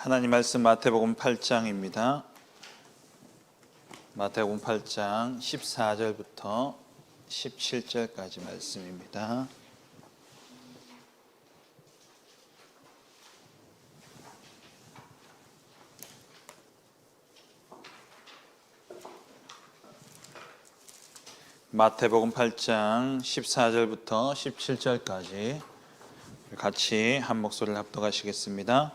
하나님 말씀 마태복음 8장입니다. 마태복음 8장 14절부터 17절까지 말씀입니다. 마태복음 8장 14절부터 17절까지 같이 한 목소리를 합독하시겠습니다.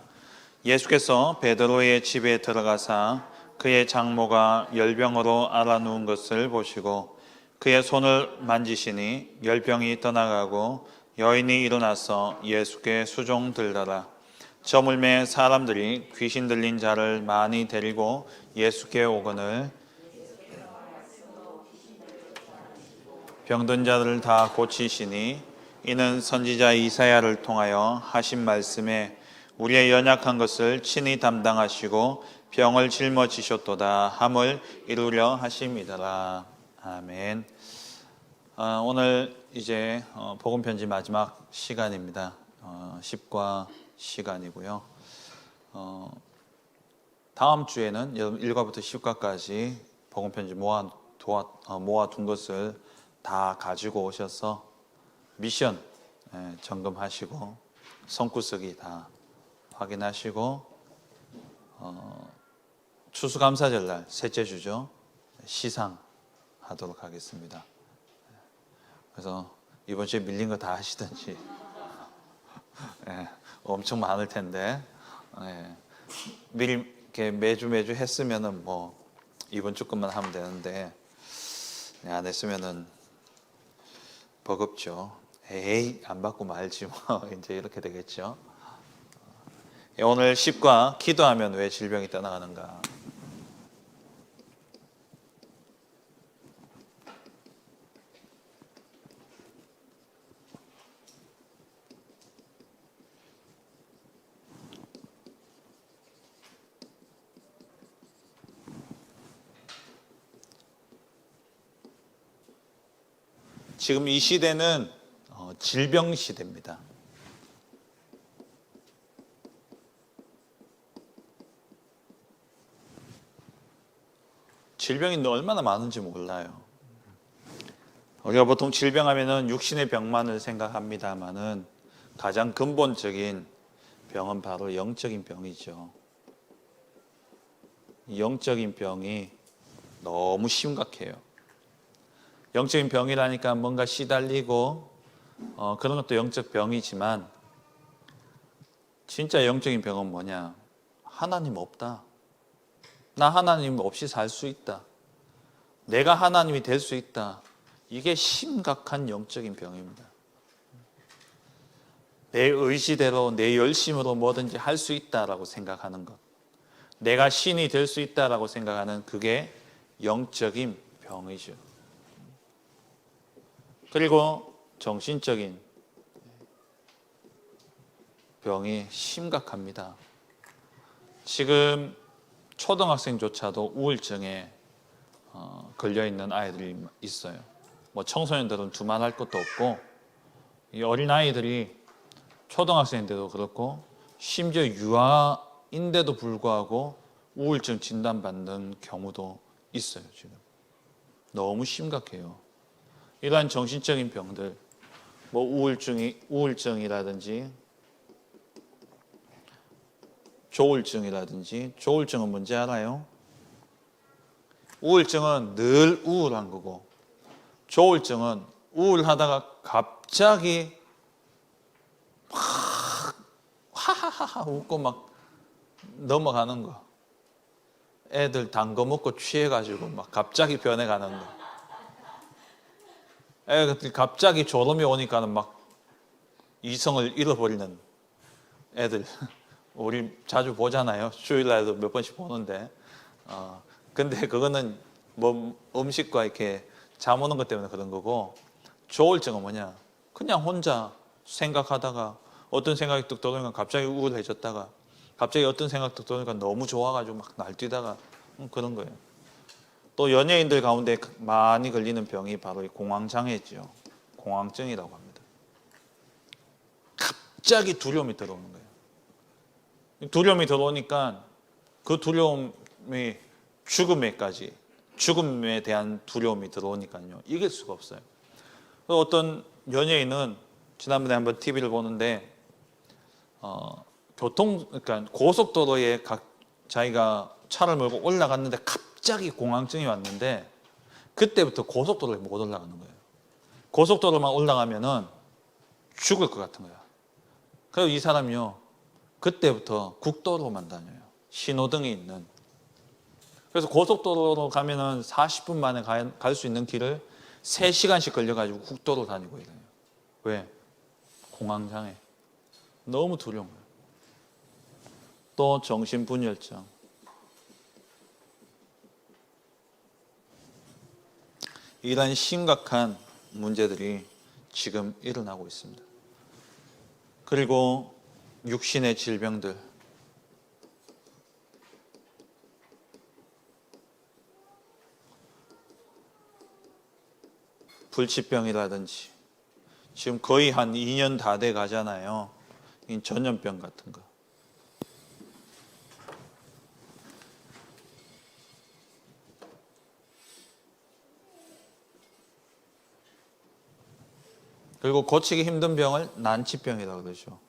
예수께서 베드로의 집에 들어가사 그의 장모가 열병으로 앓아누운 것을 보시고 그의 손을 만지시니 열병이 떠나가고 여인이 일어나서 예수께 수종들더라. 저물매 사람들이 귀신 들린 자를 많이 데리고 예수께 오거늘 병든 자들을 다 고치시니 이는 선지자 이사야를 통하여 하신 말씀에 우리의 연약한 것을 친히 담당하시고 병을 짊어지셨도다 함을 이루려 하심이더라. 아멘. 오늘 이제 복음 편지 마지막 시간입니다. 10과 시간이고요. 다음 주에는 1과부터 10과까지 복음 편지 모아둔 것을 다 가지고 오셔서 미션 점검하시고 손구석이 다 확인하시고 추수감사절날 셋째 주죠. 시상하도록 하겠습니다. 그래서 이번 주에 밀린 거 다 하시든지 엄청 많을 텐데 미리 이렇게 매주 했으면은 뭐 이번 주 것만 하면 되는데 안 했으면은 버겁죠. 에이 안 받고 말지 뭐 이제 이렇게 되겠죠. 오늘 10과 기도하면 왜 질병이 떠나가는가. 지금 이 시대는 질병 시대입니다. 질병이 얼마나 많은지 몰라요. 우리가 보통 질병하면은 육신의 병만을 생각합니다만은 가장 근본적인 병은 바로 영적인 병이죠. 영적인 병이 너무 심각해요. 영적인 병이라니까 뭔가 시달리고 그런 것도 영적 병이지만 진짜 영적인 병은 뭐냐? 하나님 없다. 나 하나님 없이 살 수 있다. 내가 하나님이 될 수 있다. 이게 심각한 영적인 병입니다. 내 의지대로 내 열심으로 뭐든지 할 수 있다라고 생각하는 것. 내가 신이 될 수 있다라고 생각하는 그게 영적인 병이죠. 그리고 정신적인 병이 심각합니다. 지금 초등학생조차도 우울증에 걸려있는 아이들이 있어요. 뭐 청소년들은 두말할 것도 없고 이 어린아이들이 초등학생인데도 그렇고 심지어 유아인데도 불구하고 우울증 진단받는 경우도 있어요. 지금 너무 심각해요. 이러한 정신적인 병들, 뭐 우울증이라든지 조울증이라든지, 조울증은 뭔지 알아요? 우울증은 늘 우울한 거고, 조울증은 우울하다가 갑자기 막 하하하하 웃고 막 넘어가는 거. 애들 단 거 먹고 취해가지고 막 갑자기 변해가는 거. 애들 갑자기 졸음이 오니까는 막 이성을 잃어버리는 애들. 우리 자주 보잖아요. 주일날도 몇 번씩 보는데. 근데 그거는 뭐 음식과 이렇게 잠 오는 것 때문에 그런 거고, 조울증은 뭐냐? 그냥 혼자 생각하다가 어떤 생각이 뚝 떠오르니까 갑자기 우울해졌다가 갑자기 어떤 생각 뚝 떠오르니까 너무 좋아가지고 막 날뛰다가 그런 거예요. 또 연예인들 가운데 많이 걸리는 병이 바로 이 공황장애죠. 공황증이라고 합니다. 갑자기 두려움이 들어오는 거예요. 두려움이 들어오니까 그 두려움이 죽음에 대한 두려움이 들어오니까요. 이길 수가 없어요. 어떤 연예인은 지난번에 한번 TV를 보는데 그러니까 고속도로에 자기가 차를 몰고 올라갔는데 갑자기 공황증이 왔는데 그때부터 고속도로에 못 올라가는 거예요. 고속도로만 올라가면은 죽을 것 같은 거야. 그래서 이 사람이요, 그때부터 국도로만 다녀요. 신호등이 있는. 그래서 고속도로로 가면은 40분 만에 갈 수 있는 길을 3시간씩 걸려가지고 국도로 다니고 이래요. 왜? 공황장애. 너무 두려운 거예요. 또 정신분열증. 이런 심각한 문제들이 지금 일어나고 있습니다. 그리고 육신의 질병들. 불치병이라든지 지금 거의 한 2년 다 돼 가잖아요. 전염병 같은 거. 그리고 고치기 힘든 병을 난치병이라고 그러죠.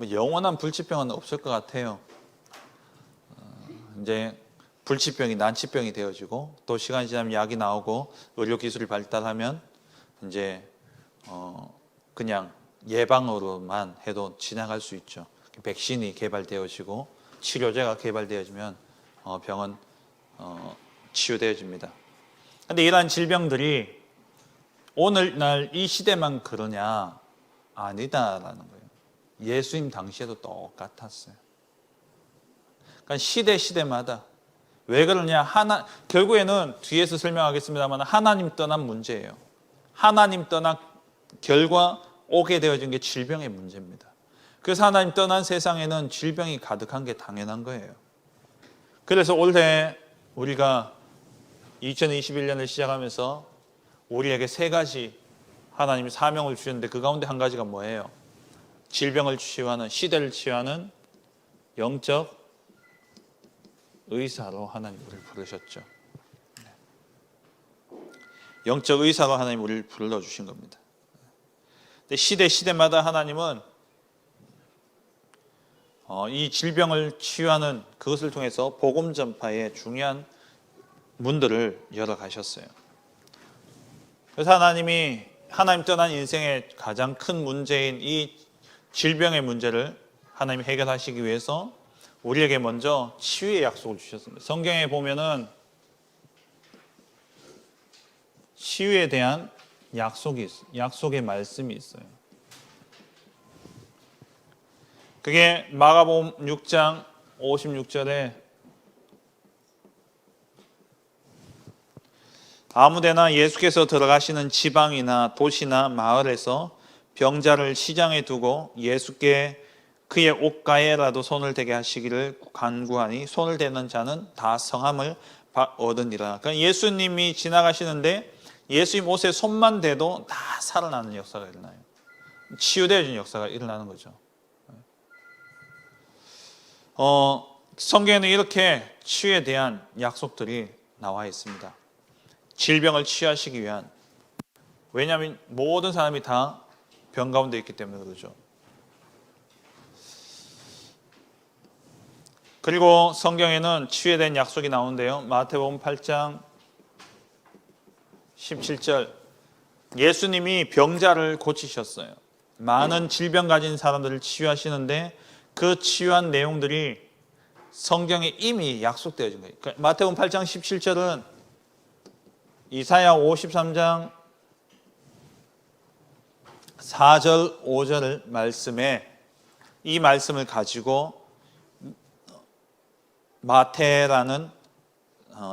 영원한 불치병은 없을 것 같아요. 이제 불치병이 난치병이 되어지고 또 시간이 지나면 약이 나오고 의료 기술이 발달하면 이제 그냥 예방으로만 해도 지나갈 수 있죠. 백신이 개발되어지고 치료제가 개발되어지면 병은 치유되어집니다. 그런데 이러한 질병들이 오늘날 이 시대만 그러냐? 아니다라는 거예요. 예수님 당시에도 똑같았어요. 그러니까 시대마다 왜 그러냐? 결국에는 뒤에서 설명하겠습니다만 하나님 떠난 문제예요. 하나님 떠난 결과 오게 되어진 게 질병의 문제입니다. 그래서 하나님 떠난 세상에는 질병이 가득한 게 당연한 거예요. 그래서 올해 우리가 2021년을 시작하면서 우리에게 3가지 하나님이 사명을 주셨는데 그 가운데 한 가지가 뭐예요? 질병을 치유하는, 시대를 치유하는 영적 의사로 하나님 우리를 부르셨죠. 영적 의사로 하나님 우리를 불러주신 겁니다. 근데 시대마다 하나님은 이 질병을 치유하는 그것을 통해서 복음 전파의 중요한 문들을 열어가셨어요. 그래서 하나님 떠난 인생의 가장 큰 문제인 이 질병의 문제를 하나님이 해결하시기 위해서 우리에게 먼저 치유의 약속을 주셨습니다. 성경에 보면은 치유에 대한 약속의 말씀이 있어요. 그게 마가복음 6장 56절에 아무데나 예수께서 들어가시는 지방이나 도시나 마을에서 병자를 시장에 두고 예수께 그의 옷가에라도 손을 대게 하시기를 간구하니 손을 대는 자는 다 성함을 얻으니라. 그러니까 예수님이 지나가시는데 예수님 옷에 손만 대도 다 살아나는 역사가 일어나요. 치유되어진 역사가 일어나는 거죠. 성경에는 이렇게 치유에 대한 약속들이 나와 있습니다. 질병을 치유하시기 위한, 왜냐하면 모든 사람이 다 병 가운데 있기 때문에 그러죠. 그리고 성경에는 치유에 대한 약속이 나오는데요. 마태복음 8장 17절 예수님이 병자를 고치셨어요. 많은 질병 가진 사람들을 치유하시는데 그 치유한 내용들이 성경에 이미 약속되어진 거예요. 마태복음 8장 17절은 이사야 53장 4절 5절 말씀에 이 말씀을 가지고 마태라는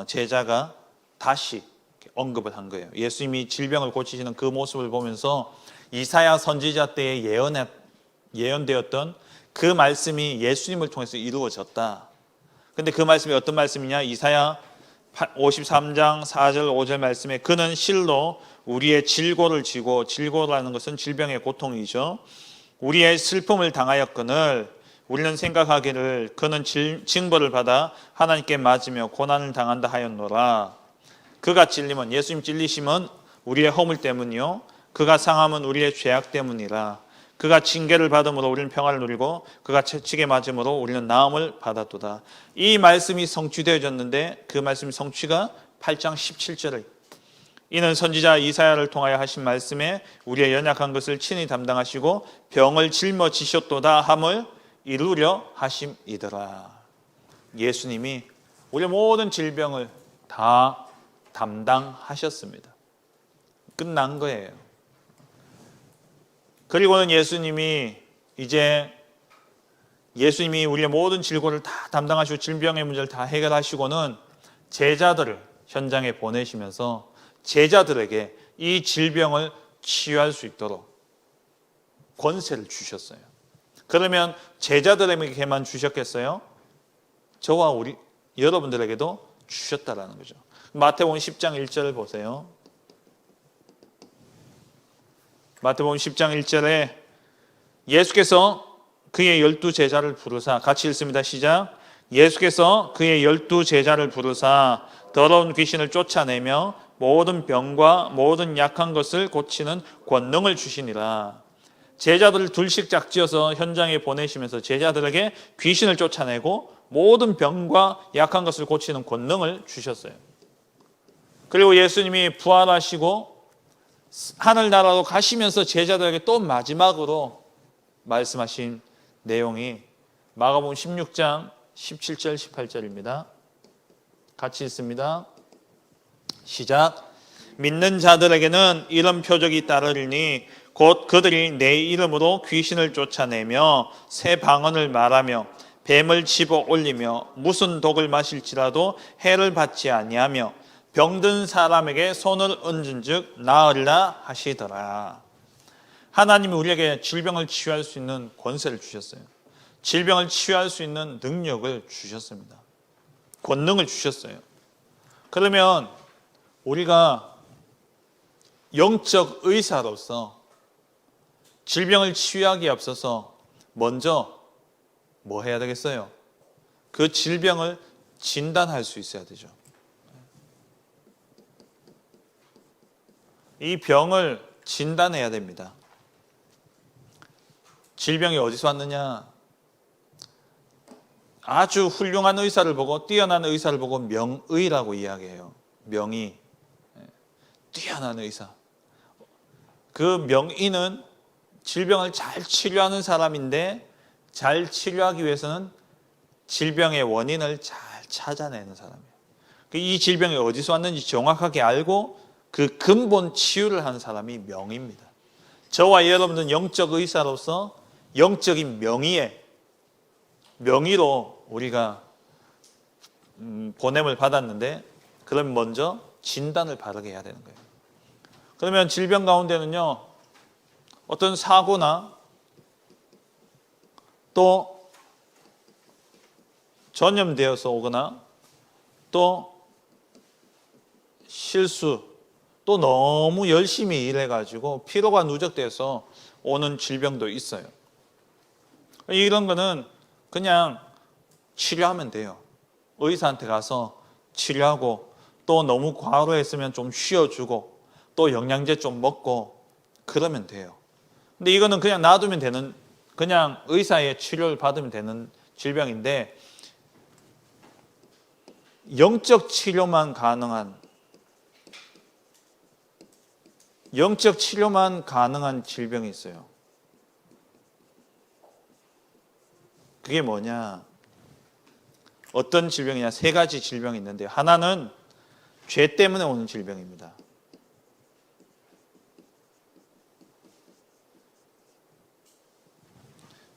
제자가 다시 언급을 한 거예요. 예수님이 질병을 고치시는 그 모습을 보면서 이사야 선지자 때에 예언되었던 그 말씀이 예수님을 통해서 이루어졌다. 근데 그 말씀이 어떤 말씀이냐? 이사야 53장 4절 5절 말씀에 그는 실로 우리의 질고를 지고, 질고라는 것은 질병의 고통이죠. 우리의 슬픔을 당하였거늘 우리는 생각하기를 그는 징벌을 받아 하나님께 맞으며 고난을 당한다 하였노라. 그가 찔림은, 예수님 찔리심은 우리의 허물 때문이요 그가 상함은 우리의 죄악 때문이라. 그가 징계를 받음으로 우리는 평화를 누리고 그가 채찍에 맞음으로 우리는 나음을 받았도다. 이 말씀이 성취되어졌는데 그 말씀이 성취가 8장 17절에 이는 선지자 이사야를 통하여 하신 말씀에 우리의 연약한 것을 친히 담당하시고 병을 짊어지셨도다 함을 이루려 하심이더라. 예수님이 우리의 모든 질병을 다 담당하셨습니다. 끝난 거예요. 그리고는 예수님이 우리의 모든 질고를 다 담당하시고 질병의 문제를 다 해결하시고는 제자들을 현장에 보내시면서 제자들에게 이 질병을 치유할 수 있도록 권세를 주셨어요. 그러면 제자들에게만 주셨겠어요? 저와 여러분들에게도 주셨다라는 거죠. 마태복음 10장 1절을 보세요. 마태복음 10장 1절에 예수께서 그의 12제자를 부르사, 같이 읽습니다. 시작. 예수께서 그의 12제자를 부르사 더러운 귀신을 쫓아내며 모든 병과 모든 약한 것을 고치는 권능을 주시니라. 제자들을 둘씩 짝지어서 현장에 보내시면서 제자들에게 귀신을 쫓아내고 모든 병과 약한 것을 고치는 권능을 주셨어요. 그리고 예수님이 부활하시고 하늘나라로 가시면서 제자들에게 또 마지막으로 말씀하신 내용이 마가복음 16장 17절 18절입니다. 같이 읽습니다. 시작. 믿는 자들에게는 이런 표적이 따르리니 곧 그들이 내 이름으로 귀신을 쫓아내며 새 방언을 말하며 뱀을 집어 올리며 무슨 독을 마실지라도 해를 받지 아니하며 병든 사람에게 손을 얹은즉 나으리라 하시더라. 하나님이 우리에게 질병을 치유할 수 있는 권세를 주셨어요. 질병을 치유할 수 있는 능력을 주셨습니다. 권능을 주셨어요. 그러면 우리가 영적 의사로서 질병을 치유하기에 앞서서 먼저 뭐 해야 되겠어요? 그 질병을 진단할 수 있어야 되죠. 이 병을 진단해야 됩니다. 질병이 어디서 왔느냐? 아주 훌륭한 의사를 보고 뛰어난 의사를 보고 명의라고 이야기해요. 명의. 뛰어난 의사. 그 명의는 질병을 잘 치료하는 사람인데 잘 치료하기 위해서는 질병의 원인을 잘 찾아내는 사람이에요. 이 질병이 어디서 왔는지 정확하게 알고 그 근본 치유를 하는 사람이 명의입니다. 저와 여러분들은 영적 의사로서 영적인 명의로 우리가 보냄을 받았는데 그럼 먼저 진단을 바르게 해야 되는 거예요. 그러면 질병 가운데는요, 어떤 사고나 또 전염되어서 오거나 또 실수, 또 너무 열심히 일해가지고 피로가 누적돼서 오는 질병도 있어요. 이런 거는 그냥 치료하면 돼요. 의사한테 가서 치료하고 또 너무 과로했으면 좀 쉬어주고 또 영양제 좀 먹고 그러면 돼요. 근데 이거는 그냥 놔두면 되는, 그냥 의사의 치료를 받으면 되는 질병인데 영적 치료만 가능한 질병이 있어요. 그게 뭐냐? 어떤 질병이냐? 세 가지 질병이 있는데 하나는 죄 때문에 오는 질병입니다.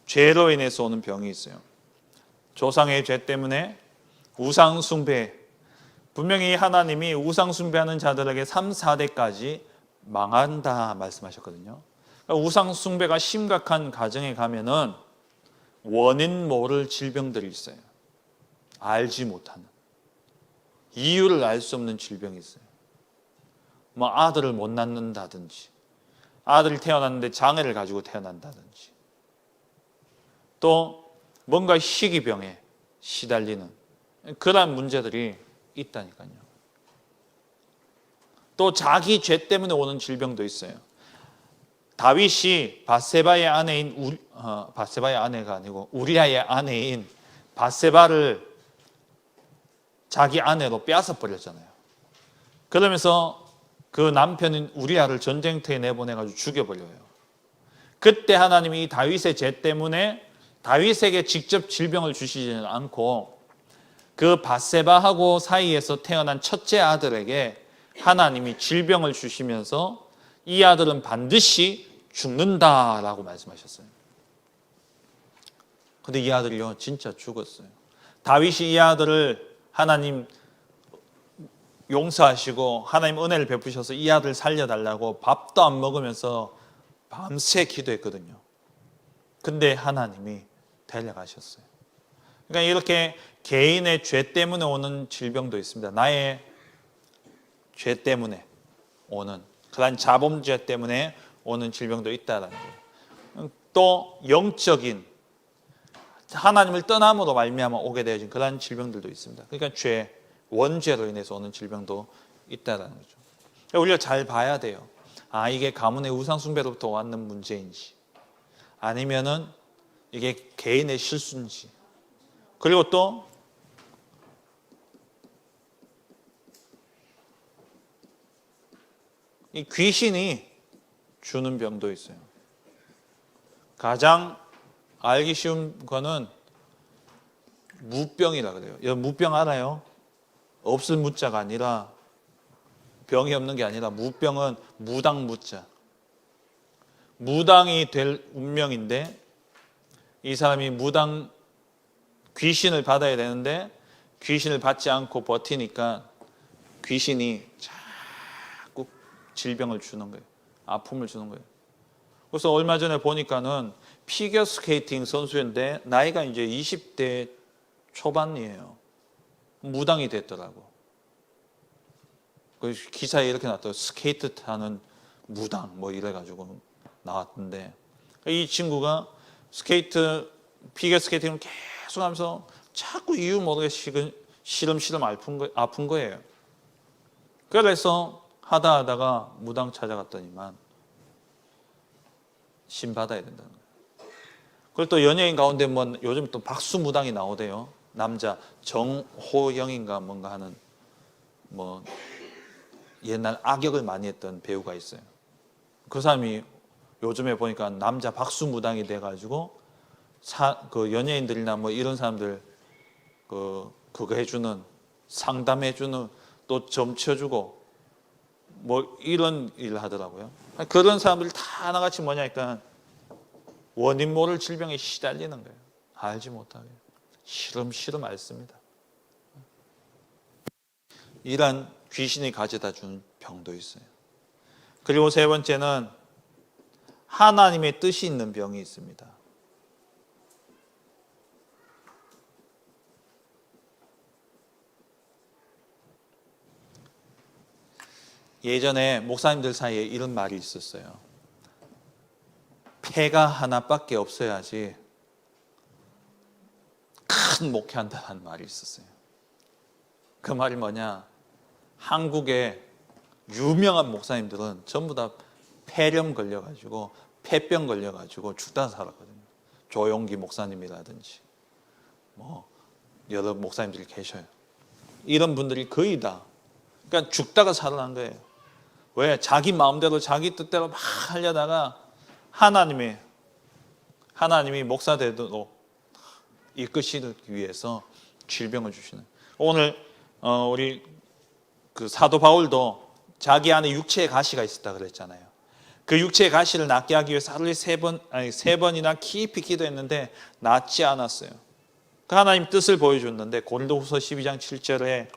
죄로 인해서 오는 병이 있어요. 조상의 죄 때문에 우상 숭배. 분명히 하나님이 우상 숭배하는 자들에게 3, 4대까지 망한다 말씀하셨거든요. 그러니까 우상 숭배가 심각한 가정에 가면은 원인 모를 질병들이 있어요. 알지 못하는. 이유를 알 수 없는 질병이 있어요. 뭐 아들을 못 낳는다든지, 아들이 태어났는데 장애를 가지고 태어난다든지, 또 뭔가 희귀병에 시달리는 그러한 문제들이 있다니까요. 또 자기 죄 때문에 오는 질병도 있어요. 다윗이 바세바의 아내인 바세바의 아내가 아니고 우리아의 아내인 바세바를 자기 아내로 빼앗아 버렸잖아요. 그러면서 그 남편인 우리아를 전쟁터에 내보내가지고 죽여버려요. 그때 하나님이 다윗의 죄 때문에 다윗에게 직접 질병을 주시지는 않고 그 바세바하고 사이에서 태어난 첫째 아들에게 하나님이 질병을 주시면서 이 아들은 반드시 죽는다라고 말씀하셨어요. 근데 이 아들이요 진짜 죽었어요. 다윗이 이 아들을 하나님 용서하시고 하나님 은혜를 베푸셔서 이 아들 살려달라고 밥도 안 먹으면서 밤새 기도했거든요. 근데 하나님이 데려가셨어요. 그러니까 이렇게 개인의 죄 때문에 오는 질병도 있습니다. 나의 죄 때문에 오는 그런 자범죄 때문에 오는 질병도 있다는 거예요. 또 영적인 하나님을 떠남으로 말미암아 오게 되어진 그런 질병들도 있습니다. 그러니까 죄, 원죄로 인해서 오는 질병도 있다는 거죠. 우리가 잘 봐야 돼요. 이게 가문의 우상숭배로부터 왔는 문제인지 아니면은 이게 개인의 실수인지. 그리고 또 이 귀신이 주는 병도 있어요. 가장 알기 쉬운 거는 무병이라 그래요. 여러분 무병 알아요? 없을 무자가 아니라 병이 없는 게 아니라 무병은 무당 무자. 무당이 될 운명인데 이 사람이 무당 귀신을 받아야 되는데 귀신을 받지 않고 버티니까 귀신이 자꾸 질병을 주는 거예요. 아픔을 주는 거예요. 그래서 얼마 전에 보니까는 피겨 스케이팅 선수인데 나이가 이제 20대 초반이에요. 무당이 됐더라고. 그 기사에 이렇게 나왔더라고. 스케이트 타는 무당 뭐 이래가지고 나왔던데 이 친구가 피겨 스케이팅을 계속 하면서 자꾸 이유 모르게 시름시름 아픈 거예요. 그래서 하다가 무당 찾아갔더니만 신 받아야 된다는 거예요. 그리고 또 연예인 가운데 뭐 요즘 또 박수 무당이 나오대요. 남자 정호영인가 뭔가 하는 뭐 옛날 악역을 많이 했던 배우가 있어요. 그 사람이 요즘에 보니까 남자 박수 무당이 돼가지고 그 연예인들이나 뭐 이런 사람들 그거 해주는 상담해주는 또 점 쳐주고 뭐 이런 일을 하더라고요. 그런 사람들이 다 하나같이 뭐냐니까 원인 모를 질병에 시달리는 거예요. 알지 못하게 시름시름 앓습니다. 이런 귀신이 가져다 주는 병도 있어요. 그리고 세 번째는 하나님의 뜻이 있는 병이 있습니다. 예전에 목사님들 사이에 이런 말이 있었어요. 폐가 하나밖에 없어야지 큰 목회한다는 말이 있었어요. 그 말이 뭐냐? 한국의 유명한 목사님들은 전부 다 폐렴 걸려가지고 폐병 걸려가지고 죽다 살았거든요. 조용기 목사님이라든지 뭐 여러 목사님들이 계셔요. 이런 분들이 거의 다 그러니까 죽다가 살아난 거예요. 왜? 자기 마음대로 자기 뜻대로 막 하려다가 하나님이 목사되도록 이끄시기 위해서 질병을 주시는. 오늘 우리 그 사도 바울도 자기 안에 육체의 가시가 있었다 그랬잖아요. 그 육체의 가시를 낫게 하기 위해서 하루에 세 번이나 깊이 기도했는데 낫지 않았어요. 그 하나님 뜻을 보여줬는데 고린도후서 12장 7절에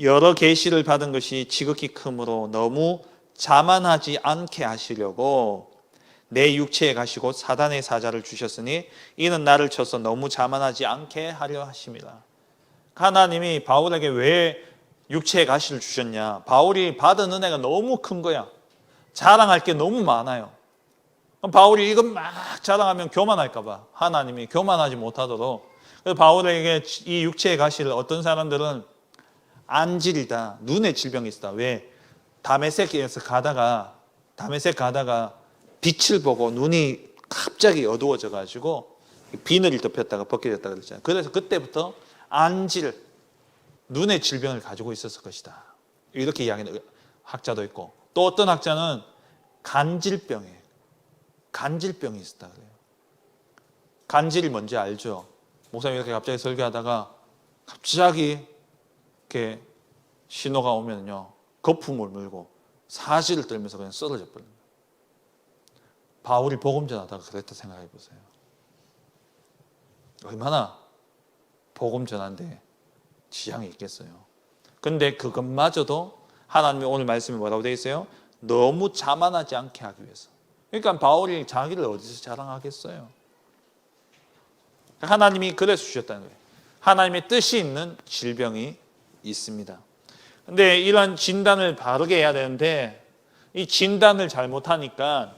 여러 계시를 받은 것이 지극히 크므로 너무 자만하지 않게 하시려고 내 육체에 가시고 사단의 사자를 주셨으니 이는 나를 쳐서 너무 자만하지 않게 하려 하심이라. 하나님이 바울에게 왜 육체의 가시를 주셨냐? 바울이 받은 은혜가 너무 큰 거야. 자랑할 게 너무 많아요. 그럼 바울이 이것 막 자랑하면 교만할까 봐 하나님이 교만하지 못하도록. 그래서 바울에게 이 육체의 가시를 어떤 사람들은 안질이다, 눈의 질병이 있다. 왜? 다메섹에서 가다가 빛을 보고 눈이 갑자기 어두워져 가지고 비늘이 덮였다가 벗겨졌다가 그랬잖아요. 그래서 그때부터 안질, 눈의 질병을 가지고 있었을 것이다. 이렇게 이야기하는 학자도 있고, 또 어떤 학자는 간질병이 있었다 그래요. 간질이 뭔지 알죠? 목사님 이렇게 갑자기 설교하다가 갑자기 이렇게 신호가 오면요, 거품을 물고 사지를 떨면서 그냥 쓰러져 버립니다. 바울이 복음 전하다가 그랬다 생각해 보세요. 얼마나 복음 전하는데 지장이 있겠어요. 근데 그것마저도 하나님이 오늘 말씀에 뭐라고 되어 있어요? 너무 자만하지 않게 하기 위해서. 그러니까 바울이 자기를 어디서 자랑하겠어요? 하나님이 그래서 주셨다는 거예요. 하나님의 뜻이 있는 질병이 있습니다. 근데 이런 진단을 바르게 해야 되는데 이 진단을 잘못하니까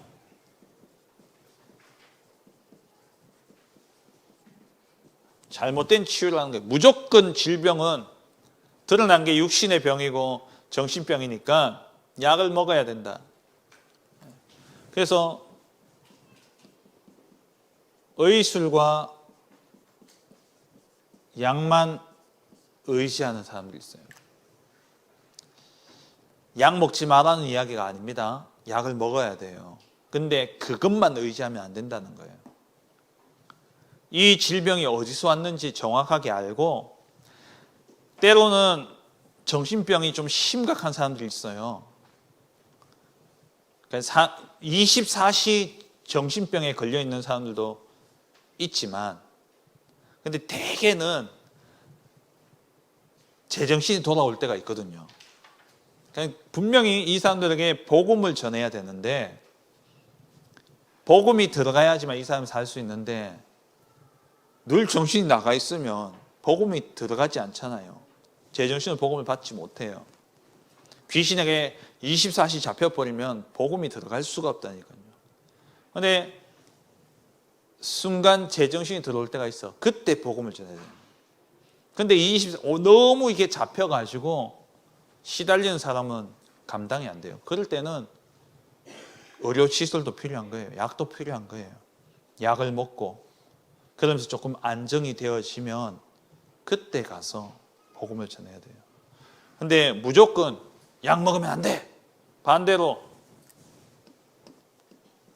잘못된 치유를 하는 거예요. 무조건 질병은 드러난 게 육신의 병이고 정신병이니까 약을 먹어야 된다. 그래서 의술과 약만 의지하는 사람들이 있어요. 약 먹지 말라는 이야기가 아닙니다. 약을 먹어야 돼요. 근데 그것만 의지하면 안 된다는 거예요. 이 질병이 어디서 왔는지 정확하게 알고, 때로는 정신병이 좀 심각한 사람들이 있어요. 24시 정신병에 걸려 있는 사람들도 있지만, 근데 대개는 제정신이 돌아올 때가 있거든요. 분명히 이 사람들에게 복음을 전해야 되는데, 복음이 들어가야지만 이 사람이 살 수 있는데, 늘 정신이 나가 있으면 복음이 들어가지 않잖아요. 제정신은 복음을 받지 못해요. 귀신에게 24시 잡혀버리면 복음이 들어갈 수가 없다니까요. 그런데 순간 제정신이 들어올 때가 있어. 그때 복음을 전해야 돼요. 근데 너무 이게 잡혀가지고 시달리는 사람은 감당이 안 돼요. 그럴 때는 의료시설도 필요한 거예요. 약도 필요한 거예요. 약을 먹고 그러면서 조금 안정이 되어지면 그때 가서 복음을 전해야 돼요. 근데 무조건 약 먹으면 안 돼, 반대로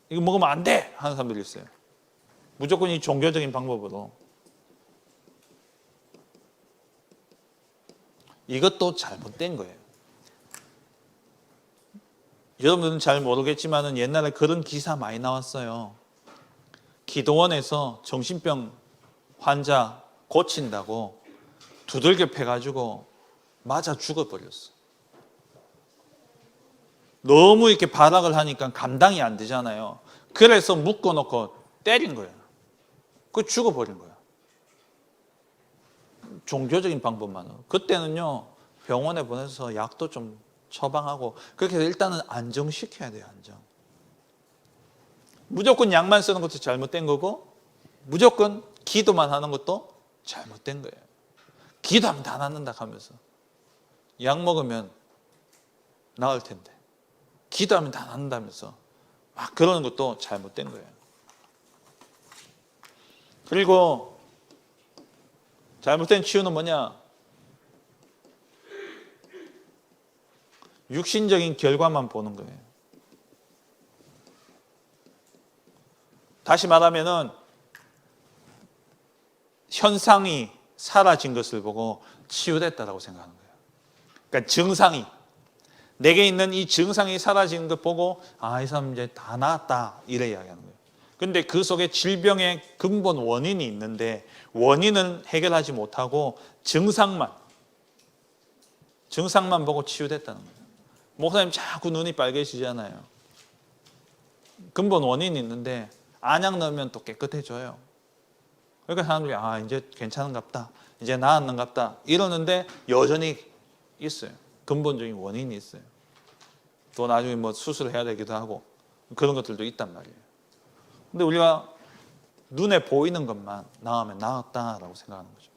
이거 먹으면 안 돼 하는 사람들이 있어요. 무조건 이 종교적인 방법으로. 이것도 잘못된 거예요. 여러분들은 잘 모르겠지만 옛날에 그런 기사 많이 나왔어요. 기도원에서 정신병 환자 고친다고 두들겨 패가지고 맞아 죽어버렸어. 너무 이렇게 발악을 하니까 감당이 안 되잖아요. 그래서 묶어놓고 때린 거예요. 그 죽어버린 거야. 종교적인 방법만으로. 그때는요, 병원에 보내서 약도 좀 처방하고 그렇게 해서 일단은 안정시켜야 돼요. 안정. 무조건 약만 쓰는 것도 잘못된 거고, 무조건 기도만 하는 것도 잘못된 거예요. 기도하면 다 낫는다 하면서 약 먹으면 나을 텐데 기도하면 다 낫는다면서 막 그러는 것도 잘못된 거예요. 그리고 잘못된 치유는 뭐냐? 육신적인 결과만 보는 거예요. 다시 말하면은 현상이 사라진 것을 보고 치유됐다고 생각하는 거예요. 그러니까 증상이, 내게 있는 이 증상이 사라지는 것 보고 이 사람 이제 다 나았다 이래 이야기하는 거예요. 근데 그 속에 질병의 근본 원인이 있는데 원인은 해결하지 못하고 증상만 보고 치유됐다는 거예요. 목사님 자꾸 눈이 빨개지잖아요. 근본 원인이 있는데 안약 넣으면 또 깨끗해져요. 그러니까 사람들이 이제 괜찮은갑다, 이제 나았는갑다 이러는데 여전히 있어요. 근본적인 원인이 있어요. 또 나중에 뭐 수술을 해야 되기도 하고 그런 것들도 있단 말이에요. 근데 우리가 눈에 보이는 것만 나으면 나았다라고 생각하는 거죠.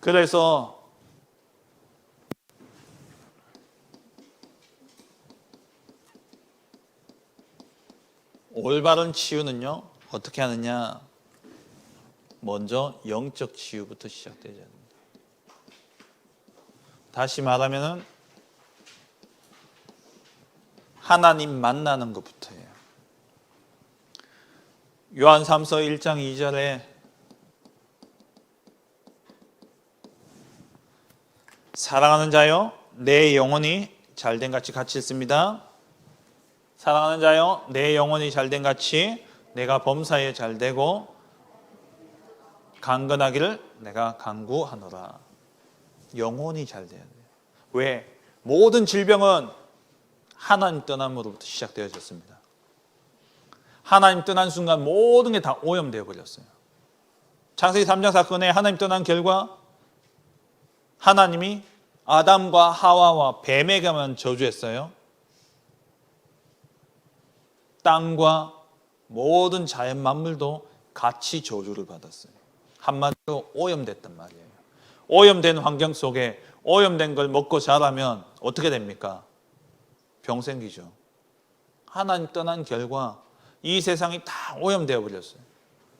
그래서 올바른 치유는요, 어떻게 하느냐? 먼저 영적 치유부터 시작되어야 됩니다. 다시 말하면은 하나님 만나는 것부터예요. 요한 3서 1장 2절에 사랑하는 자여 내 영혼이 잘된 같이 읽습니다. 사랑하는 자여 내 영혼이 잘된 같이 내가 범사에 잘되고 강건하기를 내가 간구하노라. 영혼이 잘돼야 돼요. 왜? 모든 질병은 하나님 떠남으로부터 시작되어졌습니다. 하나님 떠난 순간 모든 게 다 오염되어 버렸어요. 창세기 3장 사건에 하나님 떠난 결과 하나님이 아담과 하와와 뱀에게만 저주했어요. 땅과 모든 자연 만물도 같이 저주를 받았어요. 한마디로 오염됐단 말이에요. 오염된 환경 속에 오염된 걸 먹고 자라면 어떻게 됩니까? 병 생기죠. 하나님 떠난 결과 이 세상이 다 오염되어 버렸어요.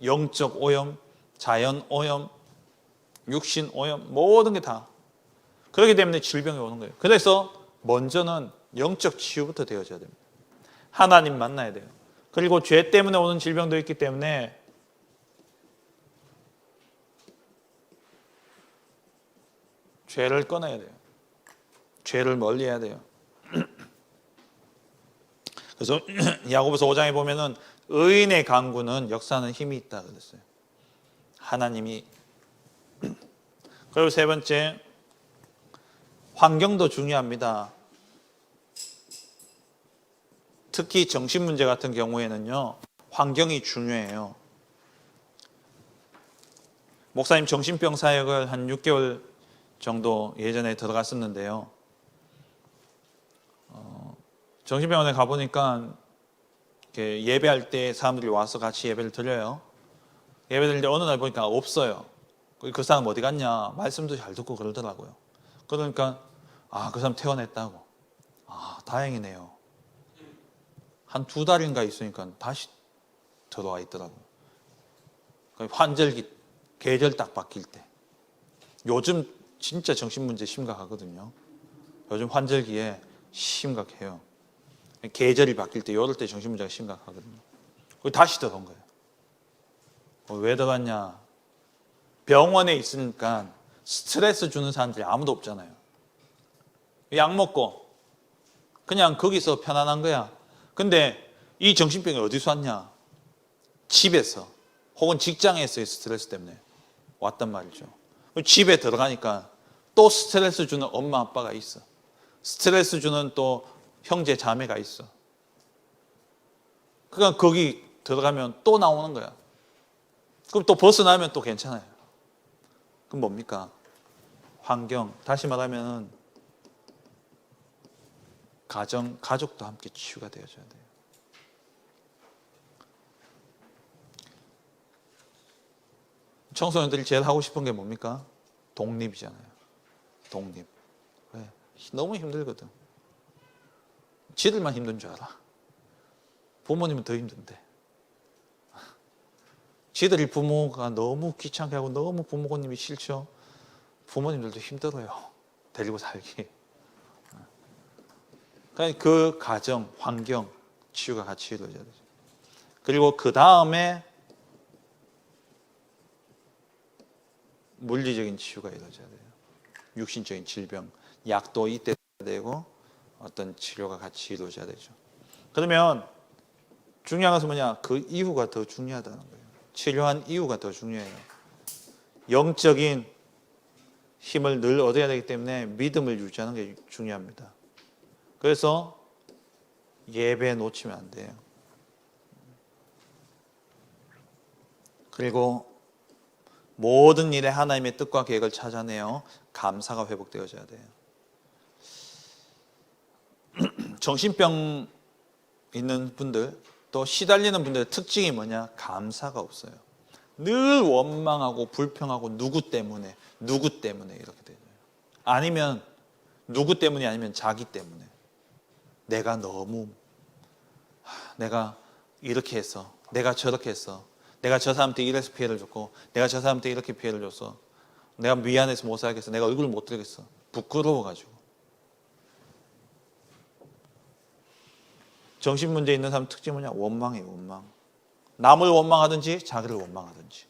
영적 오염, 자연 오염, 육신 오염, 모든 게 다. 그렇기 때문에 질병이 오는 거예요. 그래서 먼저는 영적 치유부터 되어져야 됩니다. 하나님 만나야 돼요. 그리고 죄 때문에 오는 질병도 있기 때문에 죄를 끊어야 돼요. 죄를 멀리해야 돼요. 그래서 야고보서 5장에 보면은 의인의 강구는 역사하는 힘이 있다 그랬어요. 하나님이. 그리고 세 번째, 환경도 중요합니다. 특히 정신 문제 같은 경우에는요, 환경이 중요해요. 목사님 정신병 사역을 한 6개월 정도 예전에 들어갔었는데요. 정신병원에 가보니까 이렇게 예배할 때 사람들이 와서 같이 예배를 드려요. 예배 드릴 때 어느 날 보니까 없어요. 그 사람 어디 갔냐? 말씀도 잘 듣고 그러더라고요. 그러니까 그 사람 퇴원했다고. 다행이네요. 한 2달인가 있으니까 다시 들어와 있더라고요. 환절기, 계절 딱 바뀔 때. 요즘 진짜 정신문제 심각하거든요. 요즘 환절기에 심각해요. 계절이 바뀔 때, 이럴 때 정신문제가 심각하거든요. 다시 들어온 거예요. 왜 들어갔냐? 병원에 있으니까 스트레스 주는 사람들이 아무도 없잖아요. 약 먹고 그냥 거기서 편안한 거야. 근데 이 정신병이 어디서 왔냐? 집에서 혹은 직장에서의 스트레스 때문에 왔단 말이죠. 집에 들어가니까 또 스트레스 주는 엄마 아빠가 있어. 스트레스 주는 또 형제 자매가 있어. 그러니까 거기 들어가면 또 나오는 거야. 그럼 또 벗어나면 또 괜찮아요. 그럼 뭡니까? 환경. 다시 말하면 가정, 가족도 함께 치유가 되어줘야 돼요. 청소년들이 제일 하고 싶은 게 뭡니까? 독립이잖아요. 독립. 왜? 너무 힘들거든. 지들만 힘든 줄 알아. 부모님은 더 힘든데. 지들이 부모가 너무 귀찮게 하고 너무 부모님이 싫죠. 부모님들도 힘들어요. 데리고 살기. 그러니까 그 가정, 환경, 치유가 같이 이루어져야 되죠. 그리고 그 다음에 물리적인 치유가 이루어져야 돼요. 육신적인 질병, 약도 이때 되고 어떤 치료가 같이 이루어져야 되죠. 그러면 중요한 것은 뭐냐? 그 이후가 더 중요하다는 거예요. 치료한 이후가 더 중요해요. 영적인 힘을 늘 얻어야 되기 때문에 믿음을 유지하는 게 중요합니다. 그래서 예배 놓치면 안 돼요. 그리고 모든 일에 하나님의 뜻과 계획을 찾아내어 감사가 회복되어져야 돼요. 정신병 있는 분들, 또 시달리는 분들의 특징이 뭐냐? 감사가 없어요. 늘 원망하고 불평하고 누구 때문에 이렇게 되죠. 아니면 누구 때문이 아니면 자기 때문에 내가 너무 내가 이렇게 했어, 내가 저렇게 했어, 내가 저 사람한테 이래서 피해를 줬고 내가 저 사람한테 이렇게 피해를 줬어, 내가 미안해서 못 살겠어, 내가 얼굴을 못 들겠어, 부끄러워가지고. 정신문제 있는 사람 특징이 뭐냐? 원망이에요. 원망. 남을 원망하든지 자기를 원망하든지.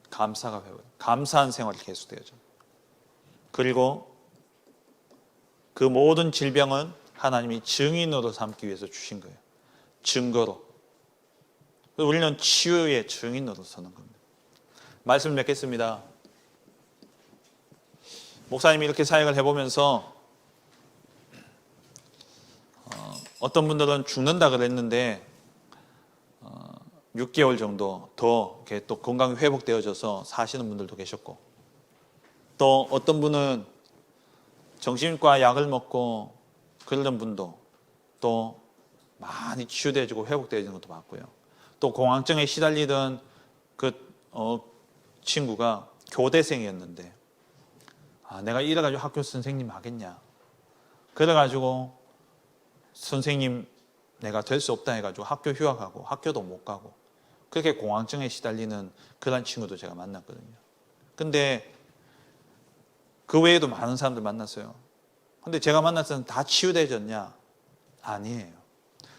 감사가 배워요. 감사한 생활이 계속되어져. 그리고 그 모든 질병은 하나님이 증인으로 삼기 위해서 주신 거예요. 증거로. 우리는 치유의 증인으로 서는 겁니다. 말씀을 맺겠습니다. 목사님이 이렇게 사역을 해보면서 어떤 분들은 죽는다 그랬는데 6개월 정도 더 이렇게 또 건강이 회복되어져서 사시는 분들도 계셨고, 또 어떤 분은 정신과 약을 먹고 그러던 분도 또 많이 치유되어지고 회복되어지는 것도 봤고요. 또 공황증에 시달리던 그 친구가 교대생이었는데 내가 이래가지고 학교 선생님 하겠냐, 그래가지고 선생님 내가 될 수 없다 해가지고 학교 휴학하고 학교도 못 가고 그렇게 공황증에 시달리는 그런 친구도 제가 만났거든요. 근데 그 외에도 많은 사람들 만났어요. 근데 제가 만났을 때는 다 치유되어졌냐? 아니에요.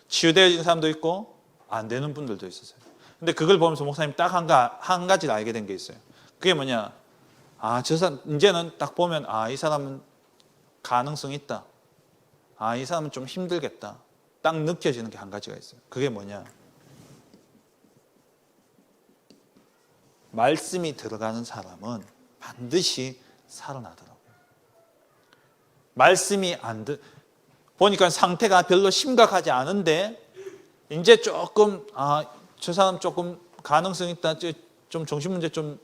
치유되어진 사람도 있고 안 되는 분들도 있었어요. 근데 그걸 보면서 목사님 딱 한 가지를 알게 된 게 있어요. 그게 뭐냐? 저 사람 이제는 딱 보면 이 사람은 가능성 있다. 이 사람은 좀 힘들겠다. 딱 느껴지는 게 한 가지가 있어요. 그게 뭐냐? 말씀이 들어가는 사람은 반드시 살아나더라고요. 말씀이 보니까 상태가 별로 심각하지 않은데 이제 조금 저 사람 조금 가능성 있다. 좀 정신문제 좀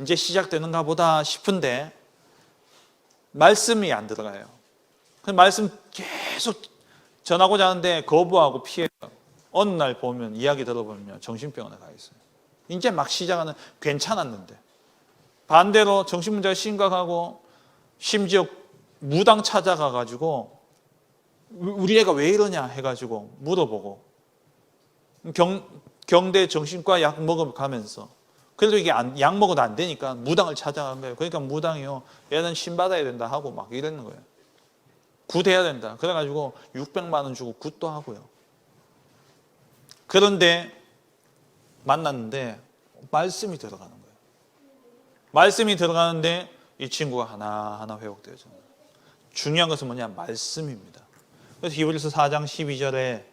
이제 시작되는가 보다 싶은데 말씀이 안 들어가요. 그 말씀 계속 전하고자 하는데 거부하고 피해요. 어느 날 보면 이야기 들어보면 정신병원에 가 있어요. 이제 막 시작하는 괜찮았는데 반대로 정신문제가 심각하고 심지어 무당 찾아가가지고 우리 애가 왜 이러냐 해가지고 물어보고 경대 정신과 약 먹어가면서 그래도 이게 약 먹어도 안 되니까 무당을 찾아간 거예요. 그러니까 무당이요, 얘는 신 받아야 된다 하고 막 이러는 거예요. 굿해야 된다. 그래가지고 600만 원 주고 굿도 하고요. 그런데 만났는데 말씀이 들어가는 거예요. 말씀이 들어가는데 이 친구가 하나하나 회복되어져요. 중요한 것은 뭐냐? 말씀입니다. 그래서 히브리서 4장 12절에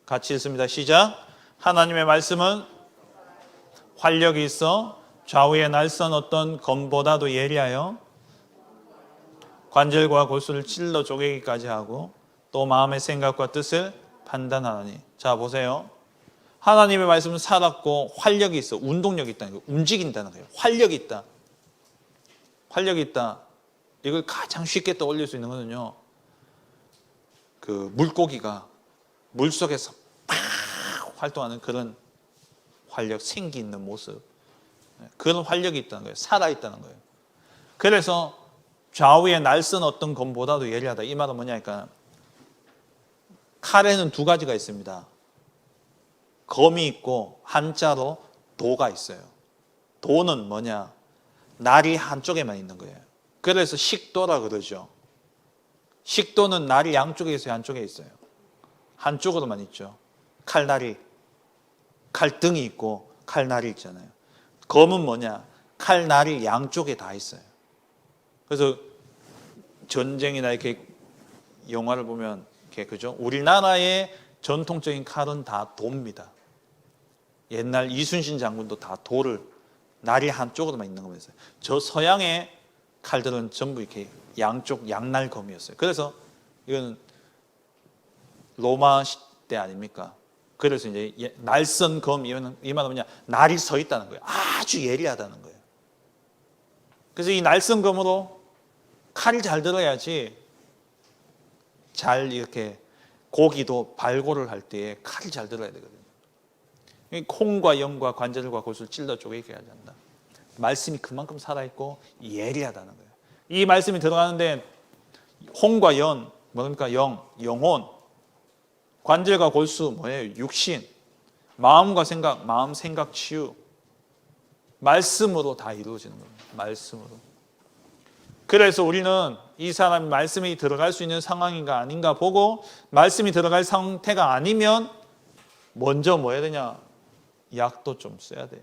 같이 읽습니다. 시작. 하나님의 말씀은 활력이 있어 좌우의 날선 어떤 검보다도 예리하여 관절과 골수를 찔러 쪼개기까지 하고 또 마음의 생각과 뜻을 판단하니. 자 보세요. 하나님의 말씀은 살았고 활력이 있어. 운동력이 있다는 거예요. 움직인다는 거예요. 활력이 있다. 활력이 있다. 이걸 가장 쉽게 떠올릴 수 있는 거는요, 그 물고기가 물속에서 팍 활동하는 그런 활력, 생기 있는 모습, 그런 활력이 있다는 거예요. 살아있다는 거예요. 그래서 좌우에 날선 어떤 검보다도 예리하다. 이 말은 뭐냐니까 칼에는 두 가지가 있습니다. 검이 있고 한자로 도가 있어요. 도는 뭐냐? 날이 한쪽에만 있는 거예요. 그래서 식도라 그러죠. 식도는 날이 양쪽에 있어요, 한쪽에 있어요? 한쪽으로만 있죠. 칼날이, 칼등이 있고 칼날이 있잖아요. 검은 뭐냐? 칼날이 양쪽에 다 있어요. 그래서 전쟁이나 이렇게 영화를 보면 이렇게 그죠? 우리나라의 전통적인 칼은 다 도입니다. 옛날 이순신 장군도 다 도를 날이 한쪽으로만 있는 거면서요. 저 서양의 칼들은 전부 이렇게 양쪽 양날검이었어요. 그래서 이건 로마 시대 아닙니까? 그래서 이제 날선 검 이 말은 뭐냐? 날이 서 있다는 거예요. 아주 예리하다는 거예요. 그래서 이 날선 검으로 칼이 잘 들어야지 잘 이렇게 고기도 발골을 할 때에 칼이 잘 들어야 되거든요. 콩과 영과 관절과 골수를 찔러 쪼개게 하지 않는다. 말씀이 그만큼 살아있고 예리하다는 거예요. 이 말씀이 들어가는데 홍과 연, 뭡니까? 영혼, 관절과 골수, 뭐예요? 육신, 마음과 생각, 마음, 생각, 치유. 말씀으로 다 이루어지는 겁니다. 말씀으로. 그래서 우리는 이 사람이 말씀이 들어갈 수 있는 상황인가 아닌가 보고, 말씀이 들어갈 상태가 아니면 먼저 뭐 해야 되냐? 약도 좀 써야 돼요.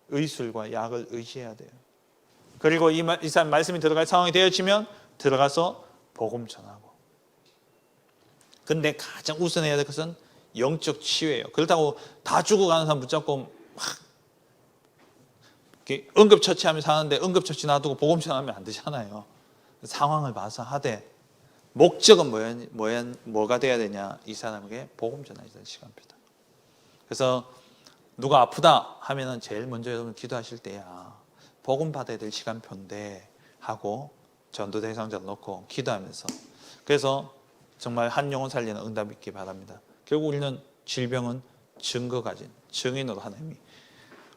의술과 약을 의지해야 돼요. 그리고 이 사람 말씀이 들어갈 상황이 되어지면 들어가서 복음 전하고. 근데 가장 우선해야 될 것은 영적 치유예요. 그렇다고 다 죽어가는 사람 붙잡고 막 응급처치하면서 사는데 응급처치 놔두고 복음 전하면 안 되잖아요. 상황을 봐서 하되, 목적은 뭐가 돼야 되냐? 이 사람에게 복음 전해야 되는 시간표다. 그래서 누가 아프다 하면은 제일 먼저 여러분 기도하실 때야 복음 받아야 될 시간표인데 하고 전도 대상자를 놓고 기도하면서, 그래서 정말 한 영혼 살리는 응답이 있기 바랍니다. 결국 우리는 질병은 증거 가진 증인으로 하나님이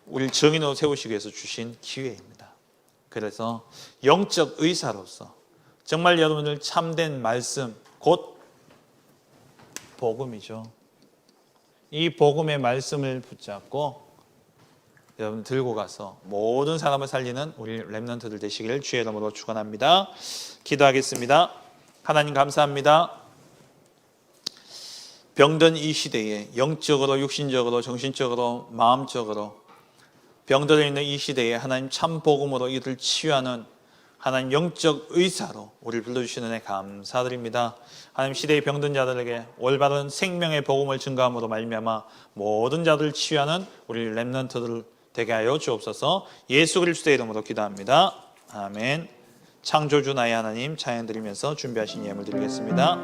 우리를 증인으로 세우시기 위해서 주신 기회입니다. 그래서 영적 의사로서 정말 여러분들 참된 말씀, 곧 복음이죠. 이 복음의 말씀을 붙잡고 여러분 들고 가서 모든 사람을 살리는 우리 렘넌트들 되시기를 주의 이름으로 축원합니다. 기도하겠습니다. 하나님 감사합니다. 병든 이 시대에 영적으로, 육신적으로, 정신적으로, 마음적으로 병들어 있는 이 시대에 하나님 참 복음으로 이들을 치유하는 하나님 영적 의사로 우리를 불러주시는 은혜 감사드립니다. 하나님 시대의 병든 자들에게 올바른 생명의 복음을 증거함으로 말미암아 모든 자들을 치유하는 우리 렘넌트들 되게 하여 주옵소서. 예수 그리스도의 이름으로 기도합니다. 아멘. 창조주 나의 하나님 찬양 드리면서 준비하신 예물 드리겠습니다.